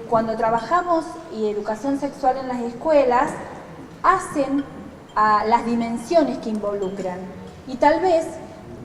Cuando trabajamos y educación sexual en las escuelas, hacen a las dimensiones que involucran. Y tal vez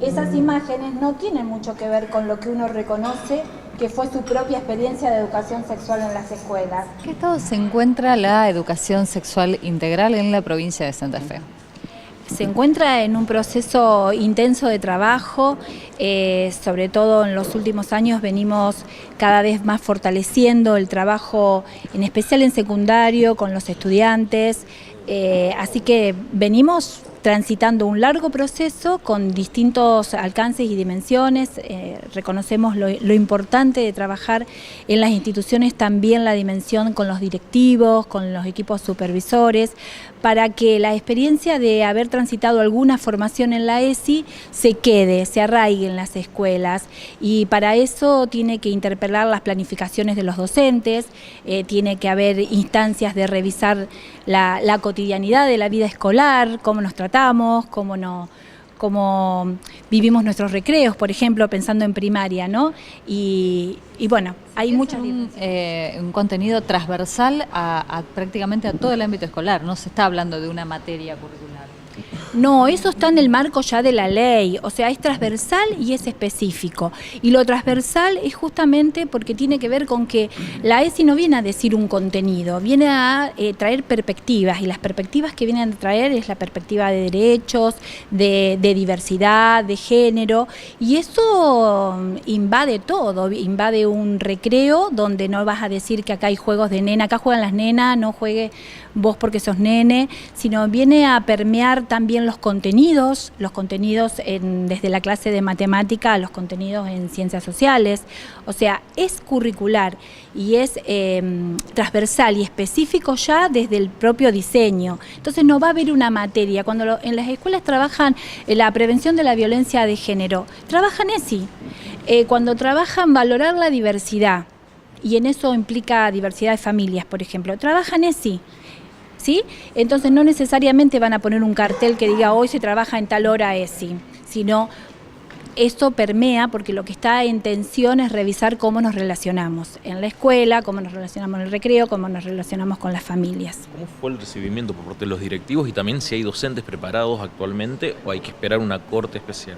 esas imágenes no tienen mucho que ver con lo que uno reconoce que fue su propia experiencia de educación sexual en las escuelas. ¿En qué estado se encuentra la educación sexual integral en la provincia de Santa Fe? Se encuentra en un proceso intenso de trabajo, sobre todo en los últimos años venimos cada vez más fortaleciendo el trabajo, en especial en secundario, con los estudiantes, así que venimos transitando un largo proceso con distintos alcances y dimensiones. Reconocemos lo importante de trabajar en las instituciones, también la dimensión con los directivos, con los equipos supervisores, para que la experiencia de haber transitado alguna formación en la ESI se quede, se arraigue en las escuelas, y para eso tiene que interpelar las planificaciones de los docentes, tiene que haber instancias de revisar la cotidianidad de la vida escolar, cómo nos tratamos, cómo vivimos nuestros recreos, por ejemplo, pensando en primaria, ¿no? Y bueno, hay muchas... un contenido transversal prácticamente a todo el ámbito escolar, no se está hablando de una materia curricular. No, eso está en el marco ya de la ley, o sea, es transversal y es específico. Y lo transversal es justamente porque tiene que ver con que la ESI no viene a decir un contenido, viene a traer perspectivas, y las perspectivas que vienen a traer es la perspectiva de derechos, de diversidad, de género, y eso invade todo, invade un recreo donde no vas a decir que acá hay juegos de nena, acá juegan las nenas, no juegue vos porque sos nene, sino viene a permear también los contenidos desde la clase de matemática a los contenidos en ciencias sociales. O sea, es curricular y es transversal y específico ya desde el propio diseño. Entonces no va a haber una materia. Cuando en las escuelas trabajan la prevención de la violencia de género, trabajan ESI. Cuando trabajan valorar la diversidad, y en eso implica diversidad de familias, por ejemplo, trabajan ESI. ¿Sí? Entonces no necesariamente van a poner un cartel que diga hoy se trabaja en tal hora ESI, sino esto permea, porque lo que está en tensión es revisar cómo nos relacionamos en la escuela, cómo nos relacionamos en el recreo, cómo nos relacionamos con las familias. ¿Cómo fue el recibimiento por parte de los directivos y también si hay docentes preparados actualmente o hay que esperar una corte especial?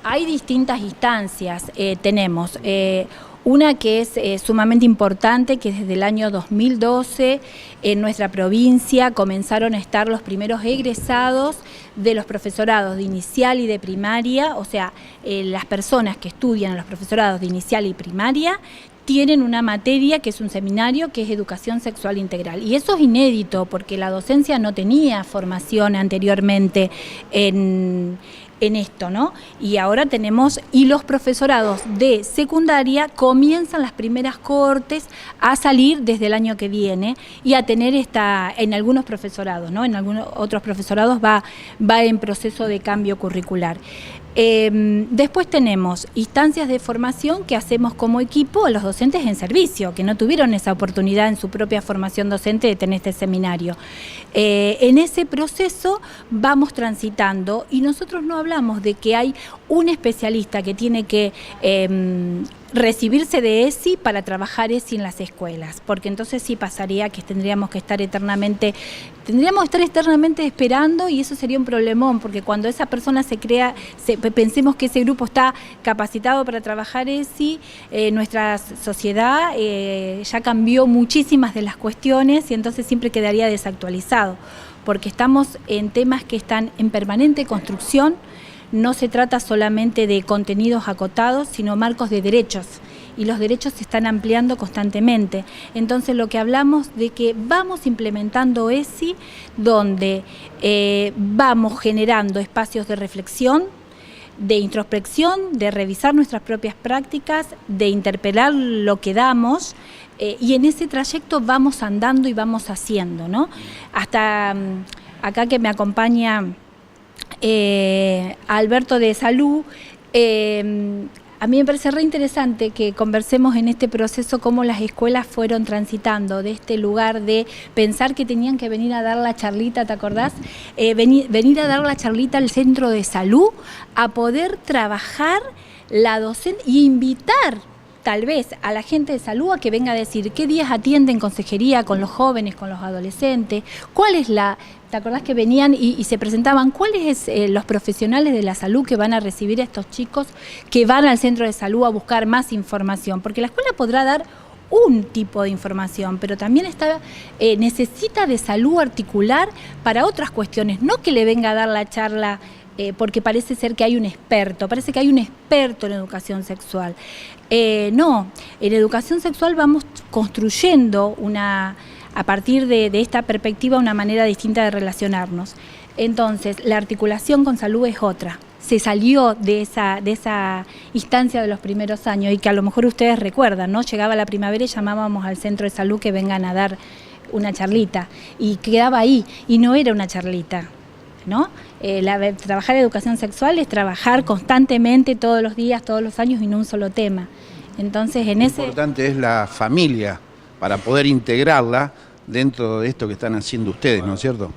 Hay distintas instancias, tenemos una que es sumamente importante, que desde el año 2012 en nuestra provincia comenzaron a estar los primeros egresados de los profesorados de inicial y de primaria, o sea, las personas que estudian en los profesorados de inicial y primaria tienen una materia que es un seminario que es educación sexual integral. Y eso es inédito porque la docencia no tenía formación anteriormente en esto, ¿no? Y ahora tenemos, y los profesorados de secundaria comienzan las primeras cohortes a salir desde el año que viene y a tener en algunos profesorados, ¿no? En algunos otros profesorados va en proceso de cambio curricular. Después tenemos instancias de formación que hacemos como equipo a los docentes en servicio, que no tuvieron esa oportunidad en su propia formación docente de tener este seminario. En ese proceso vamos transitando y nosotros no hablamos de que hay un especialista que tiene que recibirse de ESI para trabajar ESI en las escuelas, porque entonces sí pasaría que tendríamos que estar eternamente esperando, y eso sería un problemón, porque cuando esa persona se crea, pensemos que ese grupo está capacitado para trabajar ESI, nuestra sociedad ya cambió muchísimas de las cuestiones y entonces siempre quedaría desactualizado, porque estamos en temas que están en permanente construcción. No se trata solamente de contenidos acotados, sino marcos de derechos, y los derechos se están ampliando constantemente. Entonces lo que hablamos de que vamos implementando ESI, donde vamos generando espacios de reflexión, de introspección, de revisar nuestras propias prácticas, de interpelar lo que damos, y en ese trayecto vamos andando y vamos haciendo, ¿no? Hasta acá que me acompaña Alberto de Salud, a mí me parece re interesante que conversemos en este proceso cómo las escuelas fueron transitando de este lugar de pensar que tenían que venir a dar la charlita, ¿te acordás? Venir a dar la charlita al centro de salud, a poder trabajar la docente y invitar tal vez a la gente de salud a que venga a decir qué días atienden consejería con los jóvenes, con los adolescentes, cuál es la... ¿Te acordás que venían y se presentaban cuáles los profesionales de la salud que van a recibir a estos chicos que van al centro de salud a buscar más información? Porque la escuela podrá dar un tipo de información, pero también necesita de salud articular para otras cuestiones, no que le venga a dar la charla porque parece ser que hay un experto, parece que hay un experto en educación sexual. No, en educación sexual vamos construyendo a partir de esta perspectiva una manera distinta de relacionarnos. Entonces, la articulación con salud es otra. Se salió de esa instancia de los primeros años y que a lo mejor ustedes recuerdan, ¿no? Llegaba la primavera y llamábamos al centro de salud que vengan a dar una charlita y quedaba ahí y no era una charlita, ¿no? Trabajar educación sexual es trabajar constantemente todos los días, todos los años y no un solo tema. Entonces, Lo importante es la familia para poder integrarla dentro de esto que están haciendo ustedes, ¿no es cierto?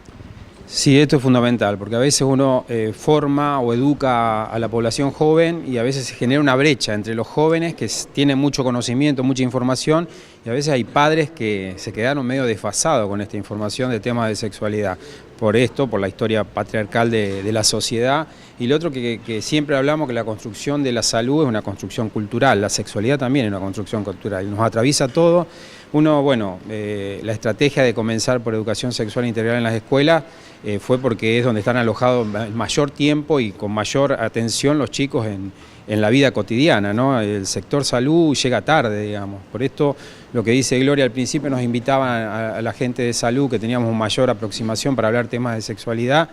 Sí, esto es fundamental, porque a veces uno forma o educa a la población joven y a veces se genera una brecha entre los jóvenes que tienen mucho conocimiento, mucha información, y a veces hay padres que se quedaron medio desfasados con esta información de temas de sexualidad. Por esto, por la historia patriarcal de la sociedad. Y lo otro que siempre hablamos, que la construcción de la salud es una construcción cultural, la sexualidad también es una construcción cultural, nos atraviesa todo. La estrategia de comenzar por educación sexual integral en las escuelas fue porque es donde están alojados el mayor tiempo y con mayor atención los chicos en la vida cotidiana, ¿no? El sector salud llega tarde, digamos. Por esto, lo que dice Gloria al principio, nos invitaban a la gente de salud que teníamos mayor aproximación para hablar temas de sexualidad,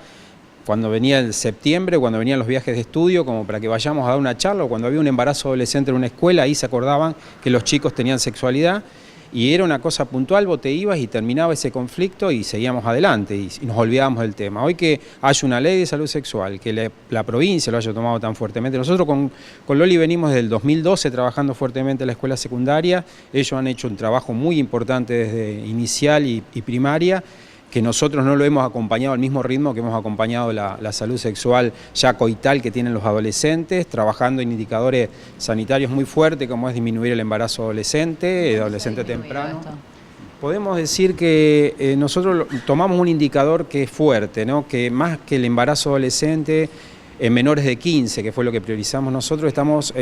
cuando venía el septiembre, cuando venían los viajes de estudio, como para que vayamos a dar una charla, o cuando había un embarazo adolescente en una escuela, ahí se acordaban que los chicos tenían sexualidad, y era una cosa puntual, vos te ibas y terminaba ese conflicto y seguíamos adelante y nos olvidábamos del tema. Hoy que hay una ley de salud sexual, que la provincia lo haya tomado tan fuertemente, nosotros con Loli venimos desde el 2012 trabajando fuertemente en la escuela secundaria, ellos han hecho un trabajo muy importante desde inicial y primaria, que nosotros no lo hemos acompañado al mismo ritmo que hemos acompañado la salud sexual ya coital que tienen los adolescentes, trabajando en indicadores sanitarios muy fuertes, como es disminuir el embarazo adolescente temprano. Podemos decir que nosotros tomamos un indicador que es fuerte, ¿no? Que más que el embarazo adolescente, en menores de 15, que fue lo que priorizamos nosotros, estamos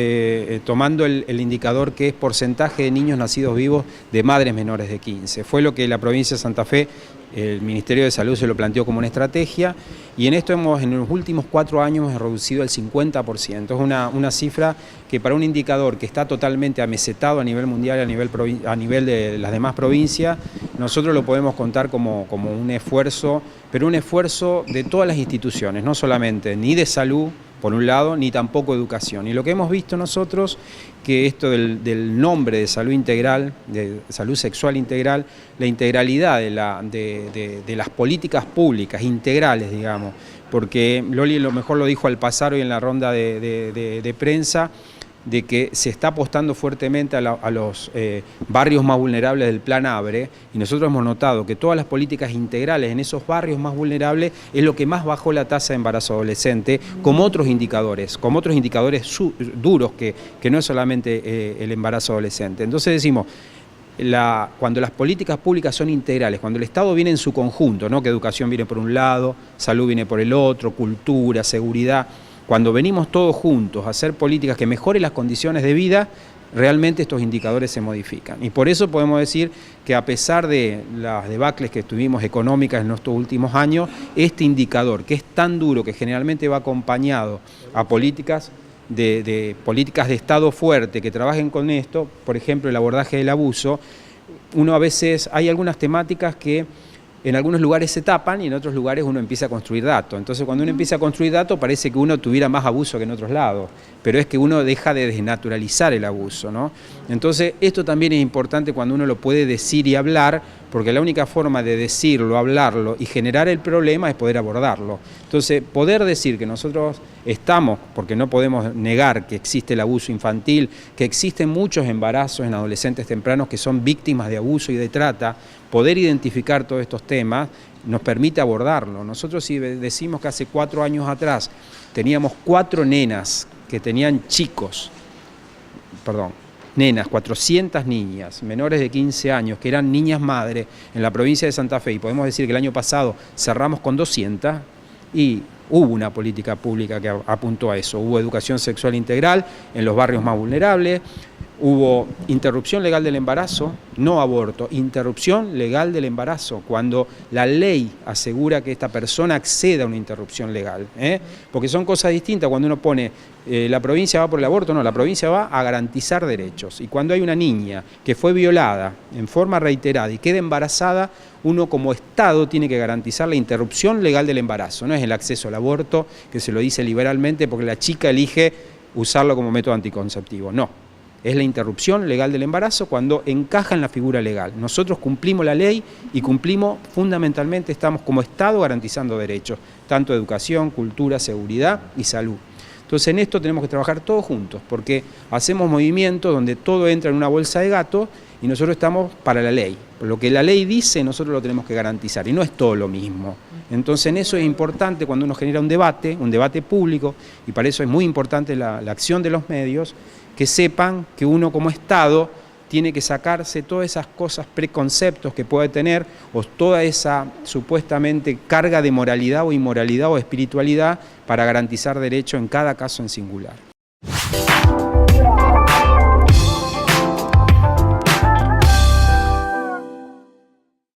tomando el indicador que es porcentaje de niños nacidos vivos de madres menores de 15. Fue lo que la provincia de Santa Fe, el Ministerio de Salud se lo planteó como una estrategia, y en esto en los últimos 4 años hemos reducido el 50%. Es una cifra que para un indicador que está totalmente amesetado a nivel mundial, a nivel de las demás provincias, nosotros lo podemos contar como un esfuerzo, pero un esfuerzo de todas las instituciones, no solamente ni de salud, por un lado, ni tampoco educación. Y lo que hemos visto nosotros, que esto del nombre de salud integral, de salud sexual integral, la integralidad de las políticas públicas integrales, digamos, porque Loli lo mejor lo dijo al pasar hoy en la ronda de prensa, de que se está apostando fuertemente a los barrios más vulnerables del Plan ABRE, y nosotros hemos notado que todas las políticas integrales en esos barrios más vulnerables es lo que más bajó la tasa de embarazo adolescente, como otros indicadores duros que no es solamente el embarazo adolescente. Entonces decimos, cuando las políticas públicas son integrales, cuando el Estado viene en su conjunto, ¿no? Que educación viene por un lado, salud viene por el otro, cultura, seguridad. Cuando venimos todos juntos a hacer políticas que mejoren las condiciones de vida, realmente estos indicadores se modifican. Y por eso podemos decir que a pesar de las debacles que tuvimos económicas en estos últimos años, este indicador, que es tan duro, que generalmente va acompañado a políticas políticas de Estado fuerte que trabajen con esto, por ejemplo el abordaje del abuso, uno a veces, hay algunas temáticas que en algunos lugares se tapan y en otros lugares uno empieza a construir datos. Entonces cuando uno empieza a construir datos parece que uno tuviera más abuso que en otros lados, pero es que uno deja de desnaturalizar el abuso, ¿no? Entonces esto también es importante cuando uno lo puede decir y hablar, porque la única forma de decirlo, hablarlo y generar el problema es poder abordarlo. Entonces poder decir que nosotros estamos, porque no podemos negar que existe el abuso infantil, que existen muchos embarazos en adolescentes tempranos que son víctimas de abuso y de trata, poder identificar todos estos temas nos permite abordarlo. Nosotros si decimos que hace 4 años atrás teníamos 4 nenas que tenían chicos, nenas, 400 niñas menores de 15 años que eran niñas madre en la provincia de Santa Fe, y podemos decir que el año pasado cerramos con 200, y hubo una política pública que apuntó a eso. Hubo educación sexual integral en los barrios más vulnerables, hubo interrupción legal del embarazo, no aborto, interrupción legal del embarazo, cuando la ley asegura que esta persona acceda a una interrupción legal, porque son cosas distintas. Cuando uno pone la provincia va por el aborto, no, la provincia va a garantizar derechos. Y cuando hay una niña que fue violada en forma reiterada y queda embarazada, uno como Estado tiene que garantizar la interrupción legal del embarazo, no es el acceso al aborto, que se lo dice liberalmente porque la chica elige usarlo como método anticonceptivo, no. Es la interrupción legal del embarazo cuando encaja en la figura legal. Nosotros cumplimos la ley y cumplimos, fundamentalmente, estamos como Estado garantizando derechos, tanto educación, cultura, seguridad y salud. Entonces en esto tenemos que trabajar todos juntos, porque hacemos movimientos donde todo entra en una bolsa de gato y nosotros estamos para la ley. Lo que la ley dice, nosotros lo tenemos que garantizar, y no es todo lo mismo. Entonces en eso es importante cuando uno genera un debate público, y para eso es muy importante la acción de los medios, que sepan que uno como Estado tiene que sacarse todas esas cosas, preconceptos que puede tener, o toda esa supuestamente carga de moralidad o inmoralidad o espiritualidad para garantizar derecho en cada caso en singular.